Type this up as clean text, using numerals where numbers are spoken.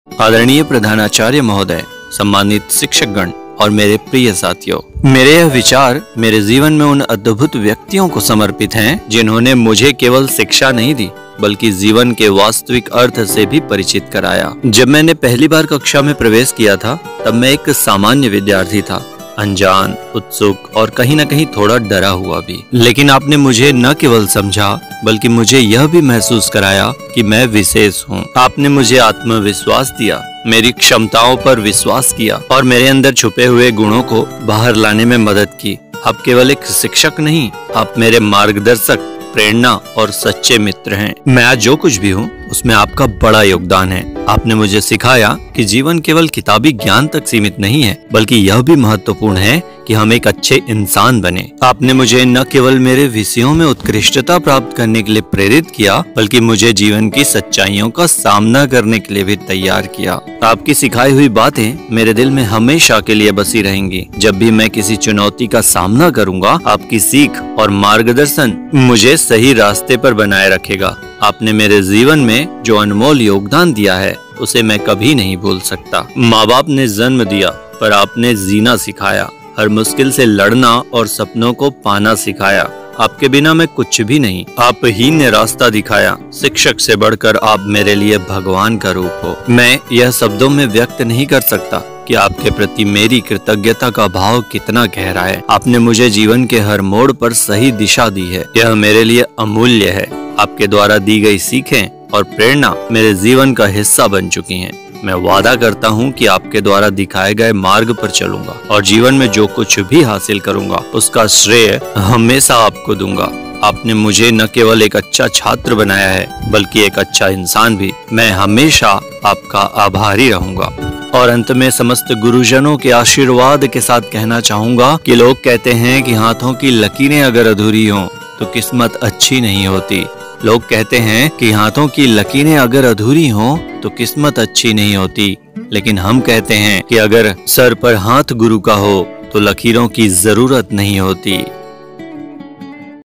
आदरणीय प्रधानाचार्य महोदय, सम्मानित शिक्षकगण और मेरे प्रिय साथियों, मेरे यह विचार मेरे जीवन में उन अद्भुत व्यक्तियों को समर्पित हैं जिन्होंने मुझे केवल शिक्षा नहीं दी बल्कि जीवन के वास्तविक अर्थ से भी परिचित कराया। जब मैंने पहली बार कक्षा में प्रवेश किया था तब मैं एक सामान्य विद्यार्थी था, अनजान, उत्सुक और कहीं न कहीं थोड़ा डरा हुआ भी। लेकिन आपने मुझे न केवल समझा बल्कि मुझे यह भी महसूस कराया कि मैं विशेष हूँ। आपने मुझे आत्मविश्वास दिया, मेरी क्षमताओं पर विश्वास किया और मेरे अंदर छुपे हुए गुणों को बाहर लाने में मदद की। आप केवल एक शिक्षक नहीं, आप मेरे मार्गदर्शक, प्रेरणा और सच्चे मित्र हैं। मैं आज जो कुछ भी हूँ उसमें आपका बड़ा योगदान है। आपने मुझे सिखाया कि जीवन केवल किताबी ज्ञान तक सीमित नहीं है बल्कि यह भी महत्वपूर्ण है कि हम एक अच्छे इंसान बने। आपने मुझे न केवल मेरे विषयों में उत्कृष्टता प्राप्त करने के लिए प्रेरित किया बल्कि मुझे जीवन की सच्चाइयों का सामना करने के लिए भी तैयार किया। आपकी सिखाई हुई बातें मेरे दिल में हमेशा के लिए बसी रहेंगी। जब भी मैं किसी चुनौती का सामना करूंगा, आपकी सीख और मार्गदर्शन मुझे सही रास्ते पर बनाए रखेगा। आपने मेरे जीवन में जो अनमोल योगदान दिया है उसे मैं कभी नहीं भूल सकता। माँ बाप ने जन्म दिया पर आपने जीना सिखाया, हर मुश्किल से लड़ना और सपनों को पाना सिखाया। आपके बिना मैं कुछ भी नहीं, आप ही ने रास्ता दिखाया। शिक्षक से बढ़कर आप मेरे लिए भगवान का रूप हो। मैं यह शब्दों में व्यक्त नहीं कर सकता कि आपके प्रति मेरी कृतज्ञता का भाव कितना गहरा है। आपने मुझे जीवन के हर मोड़ पर सही दिशा दी है, यह मेरे लिए अमूल्य है। आपके द्वारा दी गई सीखें और प्रेरणा मेरे जीवन का हिस्सा बन चुकी हैं। मैं वादा करता हूँ कि आपके द्वारा दिखाए गए मार्ग पर चलूंगा और जीवन में जो कुछ भी हासिल करूंगा उसका श्रेय हमेशा आपको दूंगा। आपने मुझे न केवल एक अच्छा छात्र बनाया है बल्कि एक अच्छा इंसान भी। मैं हमेशा आपका आभारी रहूंगा। और अंत में समस्त गुरुजनों के आशीर्वाद के साथ कहना चाहूंगा कि लोग कहते हैं कि हाथों की लकीरें अगर अधूरी हों तो किस्मत अच्छी नहीं होती। लोग कहते हैं कि हाथों की लकीरें अगर अधूरी हों तो किस्मत अच्छी नहीं होती, लेकिन हम कहते हैं कि अगर सर पर हाथ गुरु का हो तो लकीरों की जरूरत नहीं होती।